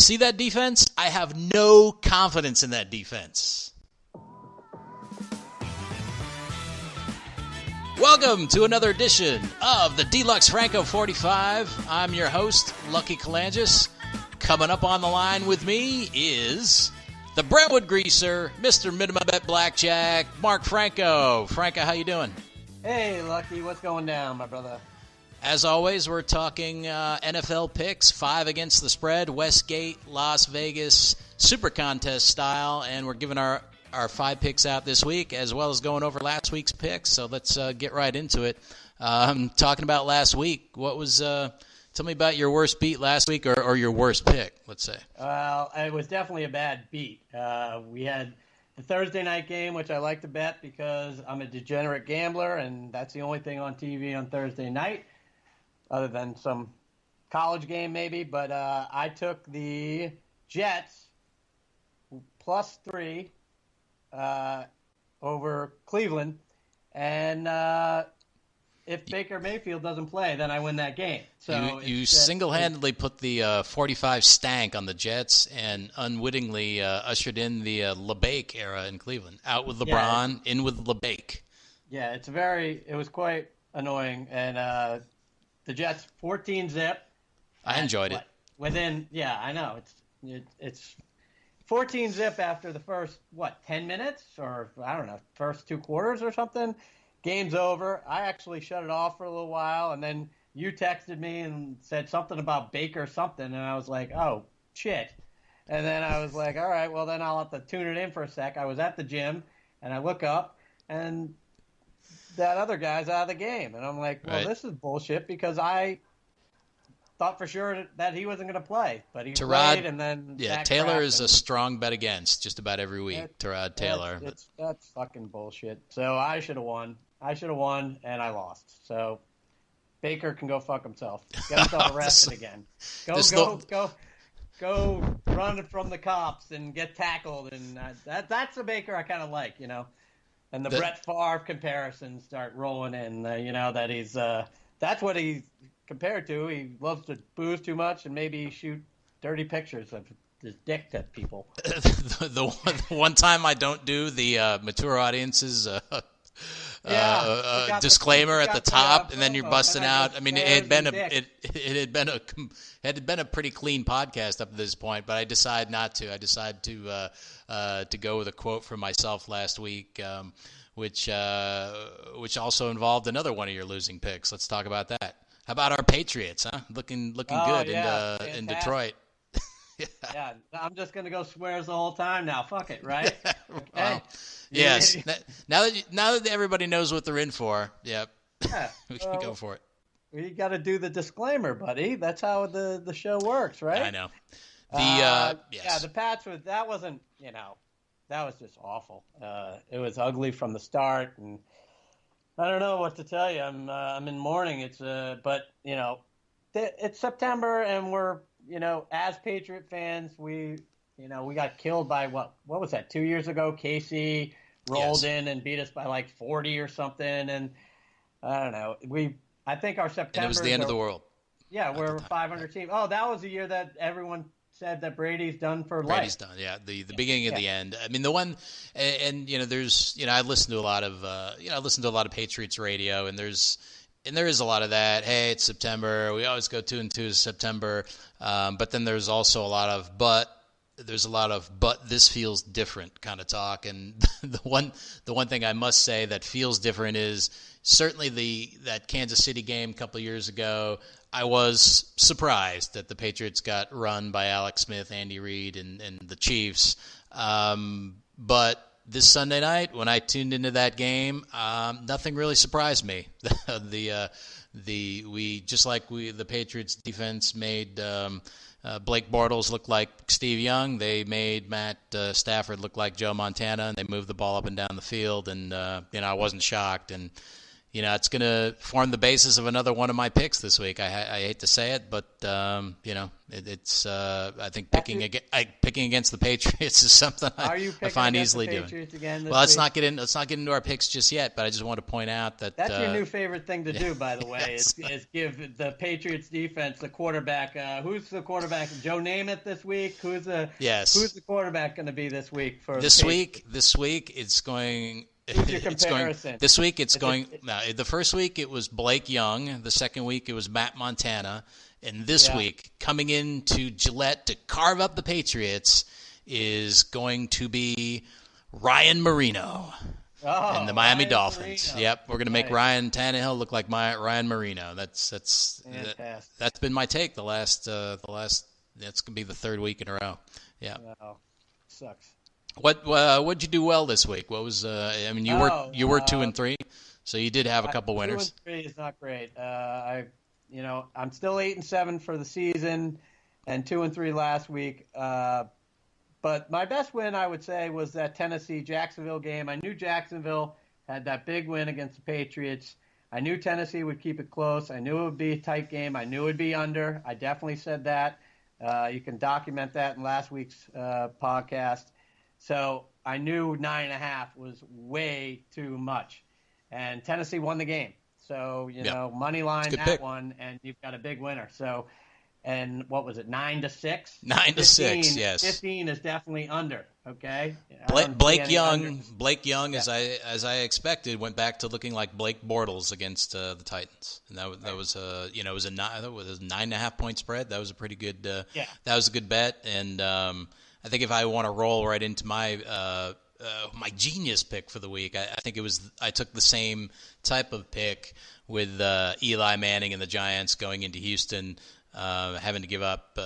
see that defense? I have no confidence in that defense. Welcome to another edition of the Delucks Franco 45. I'm your host, Lucky Kalangis. Coming up on the line with me is the Brentwood Greaser, Mr. Minimum Bet Blackjack, Mark Franco. Franco, how you doing? Hey, Lucky. What's going down, my brother? As always, we're talking NFL picks, 5 against the spread, Westgate, Las Vegas, Super Contest style, and we're giving our 5 picks out this week, as well as going over last week's picks. So let's get right into it. Talking about last week, what was tell me about your worst beat last week, or your worst pick, let's say. Well, it was definitely a bad beat. We had the Thursday night game, which I like to bet because I'm a degenerate gambler, and that's the only thing on TV on Thursday night, other than some college game maybe. But I took the Jets +3 over Cleveland, and if Baker Mayfield doesn't play, then I win that game. So you single-handedly put the 45 stank on the Jets and unwittingly ushered in the LeBake era in Cleveland. Out with LeBron, in with LeBake. Yeah, it was quite annoying. And the Jets 14-zip. I enjoyed it. I know it's 14-zip after the first 10 minutes, or I don't know, first 2 quarters or something. Game's over. I actually shut it off for a little while, and then you texted me and said something about Baker something, and I was like, oh, shit. And then I was like, all right, well, then I'll have to tune it in for a sec. I was at the gym, and I look up, and that other guy's out of the game. And I'm like, well, This is bullshit, because I thought for sure that he wasn't going to play. But he played, and then Taylor is a strong bet against just about every week, Tyrod Taylor. That's fucking bullshit. So I should have won. And I lost. So Baker can go fuck himself. Get himself arrested again. Go run from the cops and get tackled. And that's the Baker I kind of like, you know. And the Brett Favre comparisons start rolling in, that he's that's what he's compared to. He loves to booze too much and maybe shoot dirty pictures of his dick to people. the one time I don't do the mature audiences disclaimer at the top, and then you're busting out. I mean, it had been a pretty clean podcast up to this point, but I decided not to. I decided to go with a quote from myself last week, which also involved another one of your losing picks. Let's talk about that. How about our Patriots? Huh? Looking good in Detroit. Yeah, I'm just gonna go swears the whole time now. Fuck it, right? Okay. Well, yes. Now that everybody knows what they're in for, yep. Yeah, we can go for it. We got to do the disclaimer, buddy. That's how the show works, right? I know. Yes. Yeah, the Pats that wasn't, that was just awful. It was ugly from the start, and I don't know what to tell you. I'm in mourning. It's but it's September, and we're. As Patriot fans, we got killed by what was that, 2 years ago? KC rolled in and beat us by like 40 or something. And I don't know. I think our September. And it was the end of the world. Yeah, we're a 500 team. Oh, that was the year that everyone said that Brady's done for life. Brady's done, yeah. The beginning of the end. I mean, the one, and there's, I listen to a lot of Patriots radio, and there is a lot of that. Hey, it's September. We always go 2-2 September. But then there's also a lot of but this feels different kind of talk. And the one thing I must say that feels different is certainly that Kansas City game a couple of years ago. I was surprised that the Patriots got run by Alex Smith, Andy Reid, and the Chiefs. But this Sunday night, when I tuned into that game, nothing really surprised me. The Patriots defense made Blake Bortles look like Steve Young. They made Matt Stafford look like Joe Montana, and they moved the ball up and down the field. And I wasn't shocked. And it's going to form the basis of another one of my picks this week. I hate to say it, but it's I think picking against the Patriots is something I find easily doing. Again well, let's not get into our picks just yet, but I just want to point out that that's your new favorite thing to do, by the way, is give the Patriots defense the quarterback. Who's the quarterback? Joe Namath this week. Who's the quarterback going to be this week for this week? This week it's going. Who's your comparison? This week the first week it was Blake Young. The second week it was Matt Montana. And this week, coming into Gillette to carve up the Patriots, is going to be Ryan Marino and the Miami Dolphins. Marino. Yep, we're going to make Ryan Tannehill look like Ryan Marino. That's been my take the last. That's going to be the third week in a row. Yeah. Wow. Sucks. What'd you do well this week? What was you were 2-3, so you did have a couple winners. 2-3 is not great. I'm still 8-7 for the season, and 2-3 last week. But my best win, I would say, was that Tennessee-Jacksonville game. I knew Jacksonville had that big win against the Patriots. I knew Tennessee would keep it close. I knew it would be a tight game. I knew it would be under. I definitely said that. You can document that in last week's podcast. So I knew 9.5 was way too much. And Tennessee won the game. So, money line that pick. One, and you've got a big winner. So, and what was it, 9-6? 9-6, yes. 15 is definitely under, okay? Blake Young, as I expected, went back to looking like Blake Bortles against the Titans. And that was a 9.5 point spread. That was a pretty good that was a good bet. And I think if I want to roll right into my genius pick for the week, I think I took the same type of pick with Eli Manning and the Giants going into Houston, having to give up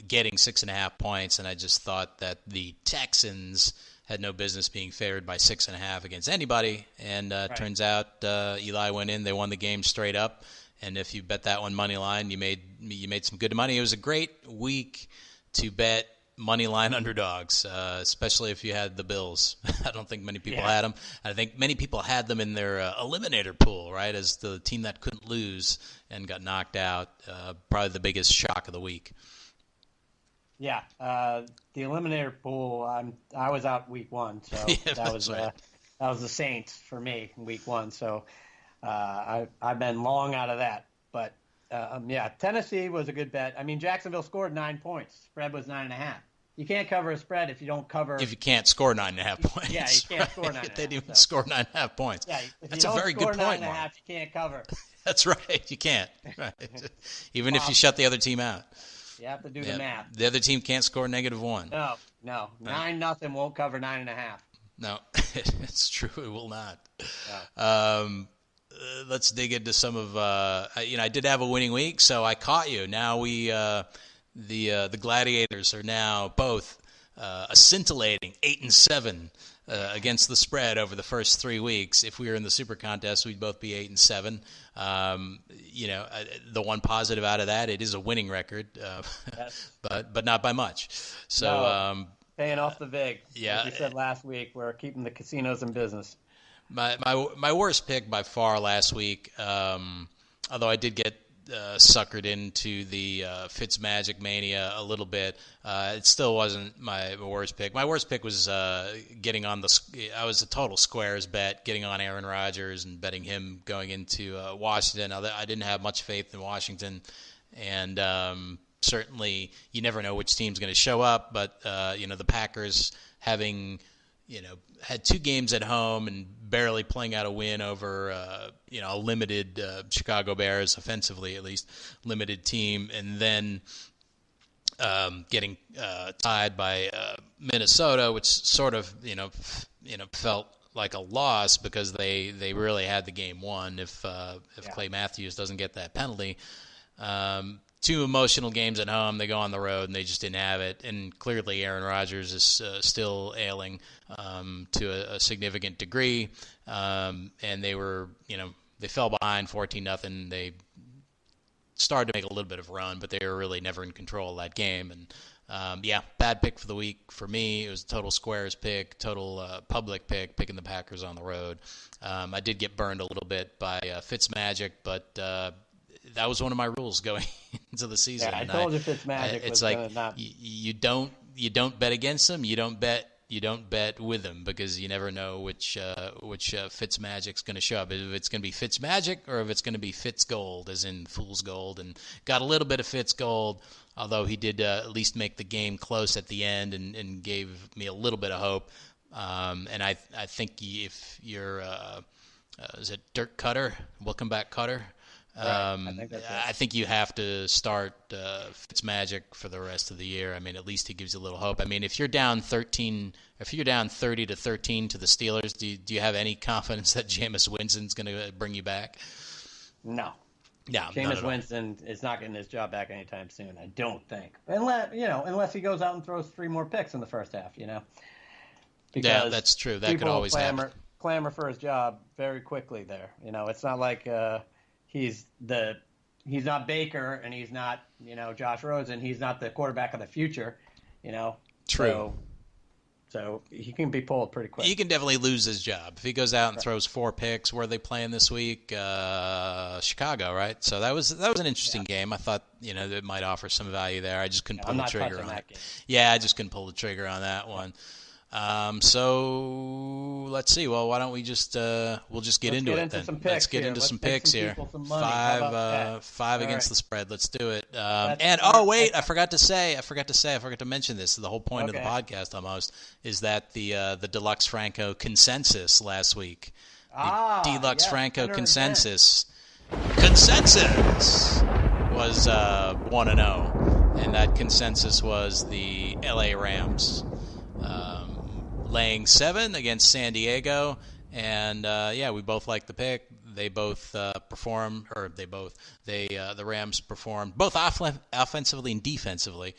getting 6.5 points, and I just thought that the Texans had no business being favored by 6.5 against anybody, and turns out Eli went in, they won the game straight up, and if you bet that one money line, you made some good money. It was a great week to bet money line underdogs, especially if you had the Bills. I don't think many people had them. I think many people had them in their eliminator pool, right, as the team that couldn't lose and got knocked out. Probably the biggest shock of the week. Yeah, the eliminator pool. I was out week one, so that was the Saints for me in week one. So I've been long out of that, but. Tennessee was a good bet. I mean, Jacksonville scored 9 points. Spread was 9.5. You can't cover a spread if you don't cover. If you can't score 9.5 points. Yeah, you can't score 9.5. They didn't even score 9.5 points. Yeah, that's a very good point, Mark. You can't cover. That's right. You can't. Right. Even if you shut the other team out. You have to do the math. The other team can't score -1. No. 9-0 won't cover 9.5. No, it's true. It will not. No. Let's dig into some of I did have a winning week, so I caught you. Now the Gladiators are now both a scintillating 8-7 against the spread over the first 3 weeks. If we were in the Super Contest, we'd both be 8-7. The one positive out of that, it is a winning record, yes. but not by much. So no, paying off the vig. Yeah, as we said last week, we're keeping the casinos in business. My worst pick by far last week, although I did get suckered into the Fitzmagic mania a little bit, it still wasn't my worst pick. My worst pick was getting on I was a total squares bet, getting on Aaron Rodgers and betting him going into Washington. I didn't have much faith in Washington, and certainly you never know which team's going to show up, but the Packers having had 2 games at home and barely playing out a win over, a limited Chicago Bears, offensively at least, limited team, and then getting tied by Minnesota, which sort of, felt like a loss because they really had the game won if Clay Matthews doesn't get that penalty. 2 emotional games at home. They go on the road and they just didn't have it. And clearly, Aaron Rodgers is still ailing to a significant degree. And they were, they fell behind 14-0. They started to make a little bit of a run, but they were really never in control of that game. And Yeah, bad pick for the week for me. It was a total squares pick, total public pick, picking the Packers on the road. I did get burned a little bit by Fitzmagic, but that was one of my rules going into the season. Yeah, I told you Fitzmagic was like going to not. You don't bet against him. You don't bet with him, because you never know which Fitzmagic's going to show up. If it's going to be Fitzmagic or if it's going to be Fitzgold, as in Fool's Gold, and got a little bit of Fitzgold, although he did at least make the game close at the end and gave me a little bit of hope. And I think if you're is it Dirk Cutter? Welcome back, Cutter. Right. I think you have to start Fitzmagic for the rest of the year. I mean, at least he gives you a little hope. I mean, if you're down 30-13 to the Steelers, do you have any confidence that Jameis Winston's going to bring you back? No. Yeah, Jameis Winston is not getting his job back anytime soon, I don't think. Unless he goes out and throws 3 more picks in the first half, Because yeah, that's true. That could always happen. Clamor for his job very quickly there. It's not like he's not Baker and he's not, Josh Rosen. He's not the quarterback of the future, True. So he can be pulled pretty quick. He can definitely lose his job if he goes out and throws 4 picks. Where are they playing this week? Chicago, right? So that was an interesting game. I thought it might offer some value there. I just couldn't pull the trigger on it. Yeah, I just couldn't pull the trigger on that one. So let's see. Well, why don't we just we'll just get into it then. Let's get into some picks here. 5 against the spread. Let's do it. I forgot to mention this. The whole point of the podcast almost is that the Deluxe Franco consensus last week. Deluxe Franco consensus was 1-0, and that consensus was the LA Rams. Laying 7 against San Diego, and we both like the pick. They both performed, the Rams performed both offensively and defensively,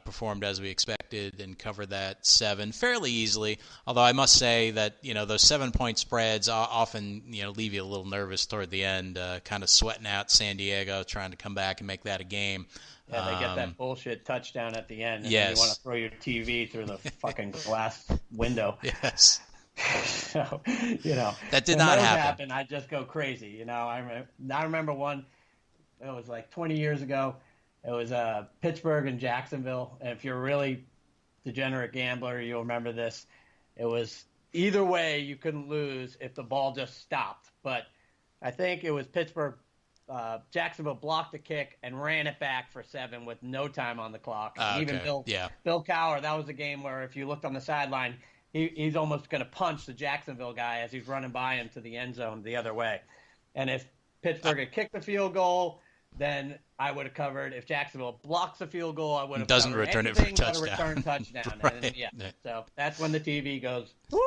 performed as we expected and covered that 7 fairly easily. Although I must say that those 7-point spreads often leave you a little nervous toward the end, kind of sweating out San Diego, trying to come back and make that a game. Yeah, they get that bullshit touchdown at the end, and then you want to throw your TV through the fucking glass window. Yes. So, that did not happen. I just go crazy. I remember one. It was like 20 years ago. It was Pittsburgh and Jacksonville. And if you're a really degenerate gambler, you'll remember this. It was either way you couldn't lose if the ball just stopped. But I think it was Pittsburgh. Jacksonville blocked the kick and ran it back for 7 with no time on the clock. Even Bill Cowher, that was a game where if you looked on the sideline, he's almost going to punch the Jacksonville guy as he's running by him to the end zone the other way. And if Pittsburgh had kicked the field goal, then I would have covered. If Jacksonville blocks the field goal, I would have doesn't covered return it for a touchdown. Return touchdown. Right. And, so that's when the TV goes woo,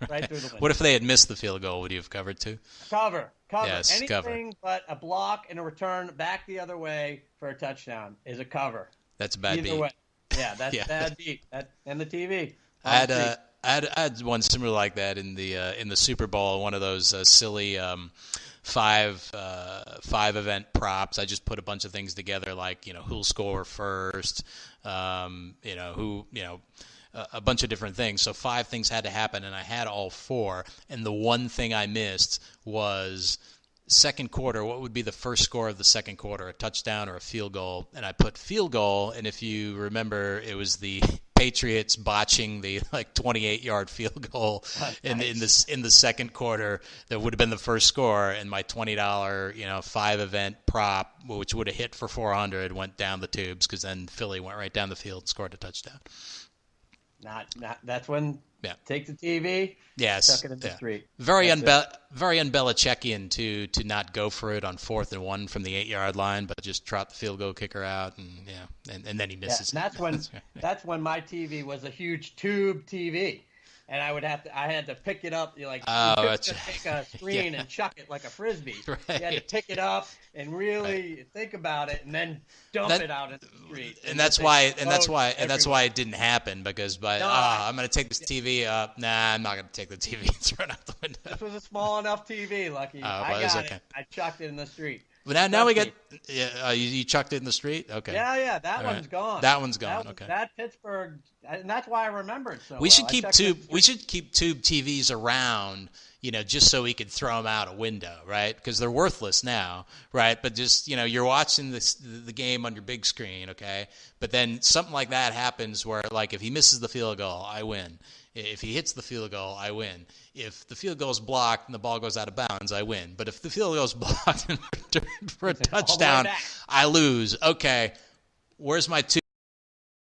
right through the window. What if they had missed the field goal? Would you have covered too? Cover. Yes, anything cover. But a block and a return back the other way for a touchdown is a cover. That's a bad beat. Either way. Yeah, that's bad beat. And the TV. I had one similar like that in the Super Bowl. One of those silly 5 event props. I just put a bunch of things together, like who'll score first, a bunch of different things. So 5 things had to happen, and I had all 4. And the one thing I missed was second quarter. What would be the first score of the second quarter? A touchdown or a field goal? And I put field goal. And if you remember, it was the Patriots botching the 28-yard field goal in the second quarter. That would have been the first score. And my $20 5 event prop, which would have hit for 400, went down the tubes, because then Philly went right down the field and scored a touchdown. Not. That's when. Yeah. Take the TV. Yes. Chuck it in the street. Very un-Belichickian to not go for it on 4th and 1 from the 8-yard line, but just trot the field goal kicker out, and and then he misses. Yeah, and that's when my TV was a huge tube TV. And I had to pick it up. You couldn't just take a screen and chuck it like a frisbee. Right. You had to pick it up and really think about it, and then dump it out in the street. And that's why it didn't happen, because I'm going to take this TV up. Nah, I'm not going to take the TV and throw it out the window. This was a small enough TV, Lucky. I got it. I chucked it in the street. But now we got you chucked it in the street. Okay. Yeah, that one's gone. That one's gone. Okay. That Pittsburgh, and that's why I remember it so We well. should keep tube TVs around, just so we could throw them out a window, right? Because they're worthless now, right? But just you're watching the game on your big screen, okay? But then something like that happens where, like, if he misses the field goal, I win. If he hits the field goal, I win. If the field goal is blocked and the ball goes out of bounds, I win. But if the field goal is blocked and returned for a touchdown, I lose. Okay, where's my